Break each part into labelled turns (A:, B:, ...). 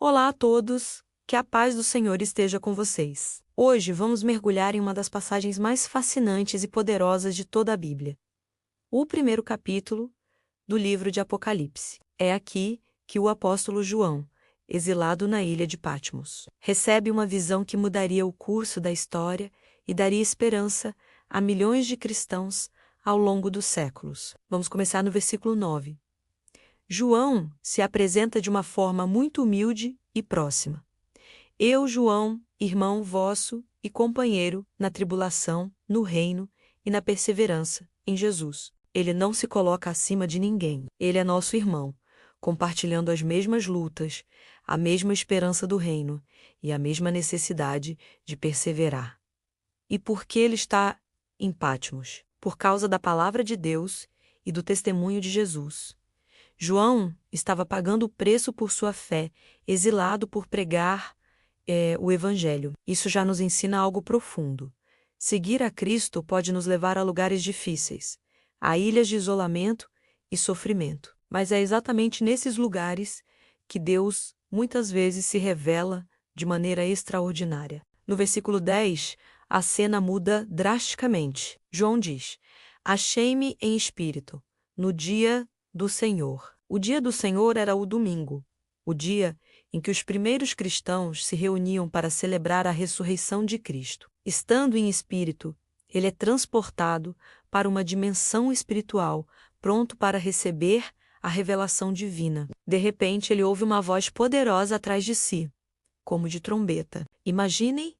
A: Olá a todos, que a paz do Senhor esteja com vocês. Hoje vamos mergulhar em uma das passagens mais fascinantes e poderosas de toda a Bíblia. O primeiro capítulo do livro de Apocalipse. É aqui que o apóstolo João, exilado na ilha de Patmos, recebe uma visão que mudaria o curso da história e daria esperança a milhões de cristãos ao longo dos séculos. Vamos começar no versículo 9. João se apresenta de uma forma muito humilde e próxima. Eu, João, irmão vosso e companheiro na tribulação, no reino e na perseverança em Jesus. Ele não se coloca acima de ninguém. Ele é nosso irmão, compartilhando as mesmas lutas, a mesma esperança do reino e a mesma necessidade de perseverar. E por que ele está em Patmos? Por causa da palavra de Deus e do testemunho de Jesus. João estava pagando o preço por sua fé, exilado por pregar o Evangelho. Isso já nos ensina algo profundo. Seguir a Cristo pode nos levar a lugares difíceis, a ilhas de isolamento e sofrimento. Mas é exatamente nesses lugares que Deus muitas vezes se revela de maneira extraordinária. No versículo 10, a cena muda drasticamente. João diz: Achei-me em espírito, no dia do Senhor. O dia do Senhor era o domingo, o dia em que os primeiros cristãos se reuniam para celebrar a ressurreição de Cristo. Estando em espírito, ele é transportado para uma dimensão espiritual, pronto para receber a revelação divina. De repente, ele ouve uma voz poderosa atrás de si, como de trombeta. Imaginem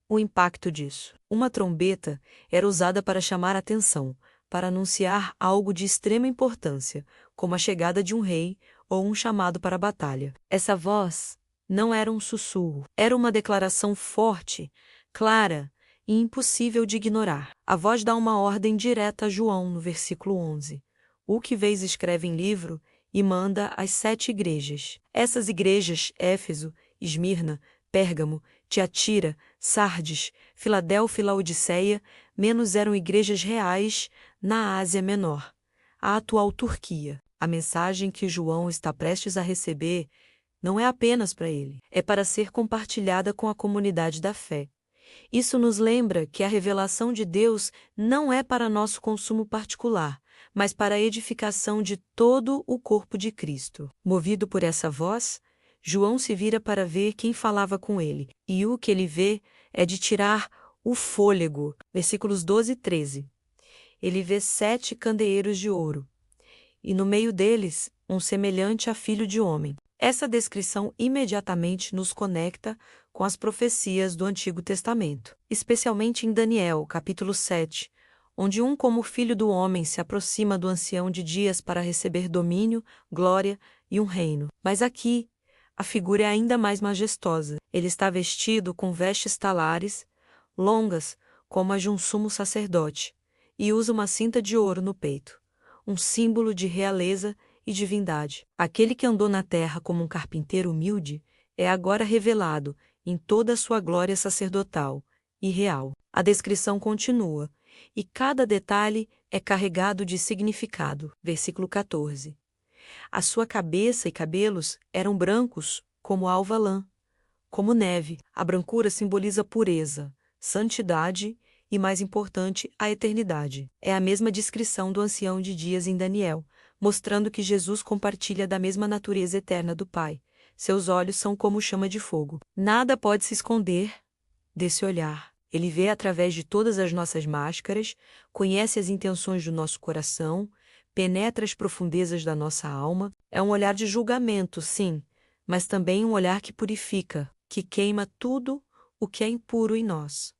A: o impacto disso. Uma trombeta era usada para chamar a atenção, para anunciar algo de extrema importância, como a chegada de um rei ou um chamado para a batalha. Essa voz não era um sussurro, era uma declaração forte, clara e impossível de ignorar. A voz dá uma ordem direta a João, no versículo 11. O que vês escreve em livro e manda às 7 igrejas. Essas igrejas, Éfeso, Esmirna, Pérgamo, Tiatira, Sardes, Filadélfia e Laodiceia, eram igrejas reais na Ásia Menor, a atual Turquia. A mensagem que João está prestes a receber não é apenas para ele, é para ser compartilhada com a comunidade da fé. Isso nos lembra que a revelação de Deus não é para nosso consumo particular, mas para a edificação de todo o corpo de Cristo. Movido por essa voz, João se vira para ver quem falava com ele, e o que ele vê é de tirar o fôlego. Versículos 12 e 13. Ele vê 7 candeeiros de ouro, e no meio deles, um semelhante a filho de homem. Essa descrição imediatamente nos conecta com as profecias do Antigo Testamento, especialmente em Daniel, capítulo 7, onde um como filho do homem se aproxima do ancião de dias para receber domínio, glória e um reino. Mas aqui, a figura é ainda mais majestosa. Ele está vestido com vestes talares, longas como as de um sumo sacerdote, e usa uma cinta de ouro no peito, um símbolo de realeza e divindade. Aquele que andou na terra como um carpinteiro humilde é agora revelado em toda a sua glória sacerdotal e real. A descrição continua, e cada detalhe é carregado de significado. Versículo 14. A sua cabeça e cabelos eram brancos como alva lã, como neve. A brancura simboliza pureza, santidade e, mais importante, a eternidade. É a mesma descrição do ancião de dias em Daniel, mostrando que Jesus compartilha da mesma natureza eterna do Pai. Seus olhos são como chama de fogo. Nada pode se esconder desse olhar. Ele vê através de todas as nossas máscaras, conhece as intenções do nosso coração, penetra as profundezas da nossa alma. É um olhar de julgamento, sim, mas também um olhar que purifica, que queima tudo o que é impuro em nós.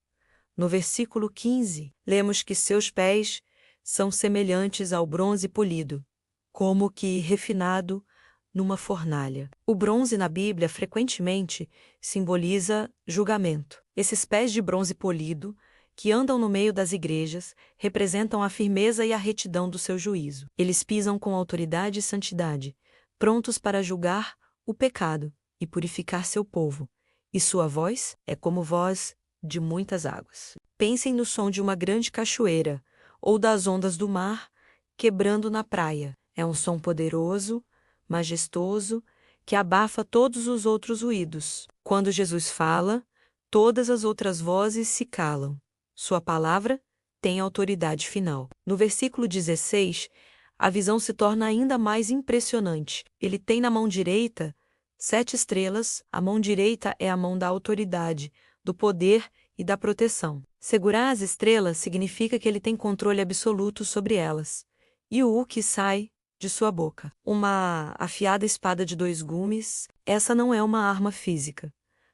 A: No versículo 15, lemos que seus pés são semelhantes ao bronze polido, como que refinado numa fornalha. O bronze na Bíblia frequentemente simboliza julgamento. Esses pés de bronze polido, que andam no meio das igrejas, representam a firmeza e a retidão do seu juízo. Eles pisam com autoridade e santidade, prontos para julgar o pecado e purificar seu povo. E sua voz é como voz de muitas águas. Pensem no som de uma grande cachoeira ou das ondas do mar quebrando na praia. É um som poderoso, majestoso, que abafa todos os outros ruídos. Quando Jesus fala, todas as outras vozes se calam. Sua palavra tem autoridade final. No versículo 16, a visão se torna ainda mais impressionante. Ele tem na mão direita 7 estrelas. A mão direita é a mão da autoridade, do poder e da proteção. Segurar as estrelas significa que ele tem controle absoluto sobre elas. E o que sai de sua boca? Uma afiada espada de 2 gumes. Essa não é uma arma física,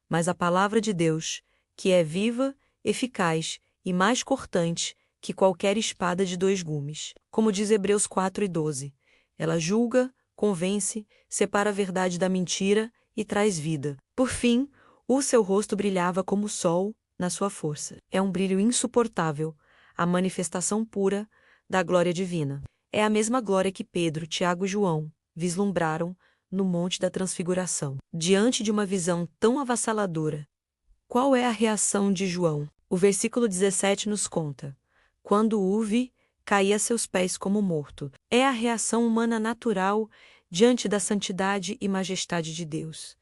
A: mas a palavra de Deus, que é viva, eficaz e mais cortante que qualquer espada de 2 gumes. Como diz Hebreus 4:12, ela julga, convence, separa a verdade da mentira e traz vida. Por fim, o seu rosto brilhava como o sol na sua força. É um brilho insuportável, a manifestação pura da glória divina. É a mesma glória que Pedro, Tiago e João vislumbraram no Monte da Transfiguração. Diante de uma visão tão avassaladora, qual é a reação de João? O versículo 17 nos conta: quando o vi, caí a seus pés como morto. É a reação humana natural diante da santidade e majestade de Deus.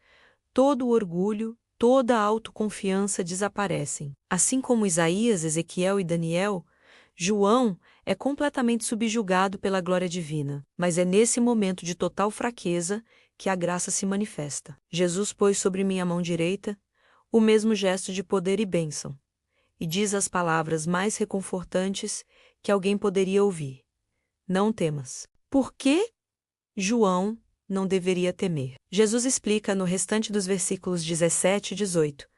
A: Todo o orgulho, toda a autoconfiança desaparecem. Assim como Isaías, Ezequiel e Daniel, João é completamente subjugado pela glória divina. Mas é nesse momento de total fraqueza que a graça se manifesta. Jesus pôs sobre minha mão direita o mesmo gesto de poder e bênção, e diz as palavras mais reconfortantes que alguém poderia ouvir: não temas. Por que João não deveria temer? Jesus explica no restante dos versículos 17 e 18: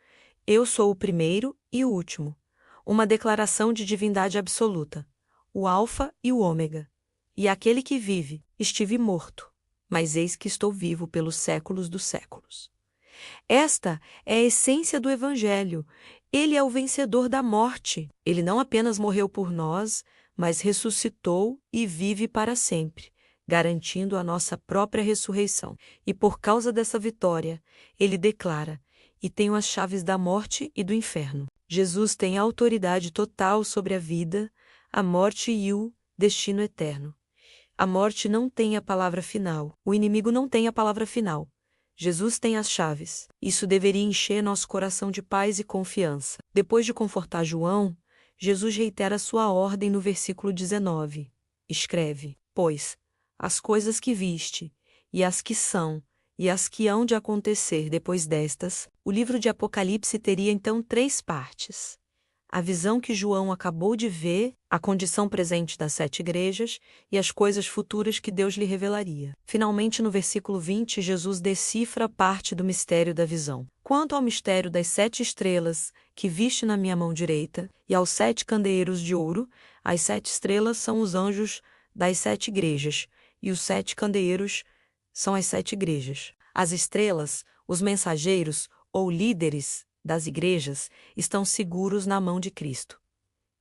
A: eu sou o primeiro e o último, uma declaração de divindade absoluta, o Alfa e o Ômega, e aquele que vive. Estive morto, mas eis que estou vivo pelos séculos dos séculos. Esta é a essência do Evangelho. Ele é o vencedor da morte. Ele não apenas morreu por nós, mas ressuscitou e vive para sempre, garantindo a nossa própria ressurreição. E por causa dessa vitória, ele declara: e tenho as chaves da morte e do inferno. Jesus tem autoridade total sobre a vida, a morte e o destino eterno. A morte não tem a palavra final. O inimigo não tem a palavra final. Jesus tem as chaves. Isso deveria encher nosso coração de paz e confiança. Depois de confortar João, Jesus reitera sua ordem no versículo 19. Escreve: pois as coisas que viste, e as que são, e as que hão de acontecer depois destas. O livro de Apocalipse teria então 3 partes: a visão que João acabou de ver, a condição presente das 7 igrejas e as coisas futuras que Deus lhe revelaria. Finalmente, no versículo 20, Jesus decifra parte do mistério da visão. Quanto ao mistério das 7 estrelas que viste na minha mão direita e aos 7 candeeiros de ouro, as 7 estrelas são os anjos das 7 igrejas e os 7 candeeiros são as 7 igrejas. As estrelas, os mensageiros ou líderes das igrejas, estão seguros na mão de Cristo.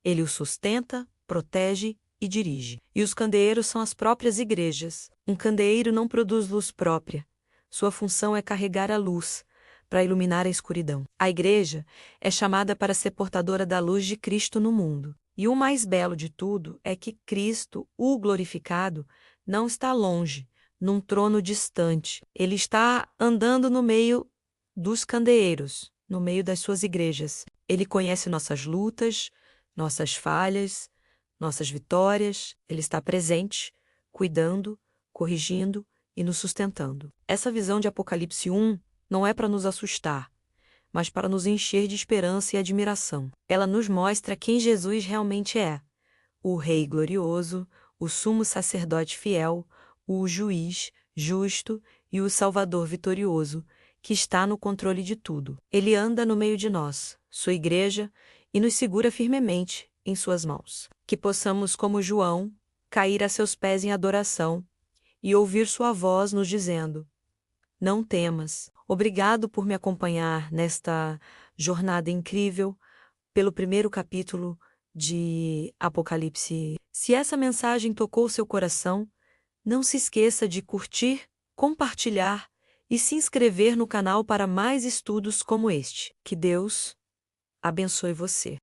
A: Ele os sustenta, protege e dirige. E os candeeiros são as próprias igrejas. Um candeeiro não produz luz própria. Sua função é carregar a luz para iluminar a escuridão. A igreja é chamada para ser portadora da luz de Cristo no mundo. E o mais belo de tudo é que Cristo, o glorificado, não está longe, num trono distante. Ele está andando no meio dos candeeiros, no meio das suas igrejas. Ele conhece nossas lutas, nossas falhas, nossas vitórias. Ele está presente, cuidando, corrigindo e nos sustentando. Essa visão de Apocalipse 1 não é para nos assustar, mas para nos encher de esperança e admiração. Ela nos mostra quem Jesus realmente é: o Rei glorioso, o sumo sacerdote fiel, o juiz justo e o Salvador vitorioso, que está no controle de tudo. Ele anda no meio de nós, sua igreja, e nos segura firmemente em suas mãos. Que possamos, como João, cair a seus pés em adoração e ouvir sua voz nos dizendo: não temas. Obrigado por me acompanhar nesta jornada incrível pelo primeiro capítulo de Apocalipse. Se essa mensagem tocou seu coração, não se esqueça de curtir, compartilhar e se inscrever no canal para mais estudos como este. Que Deus abençoe você.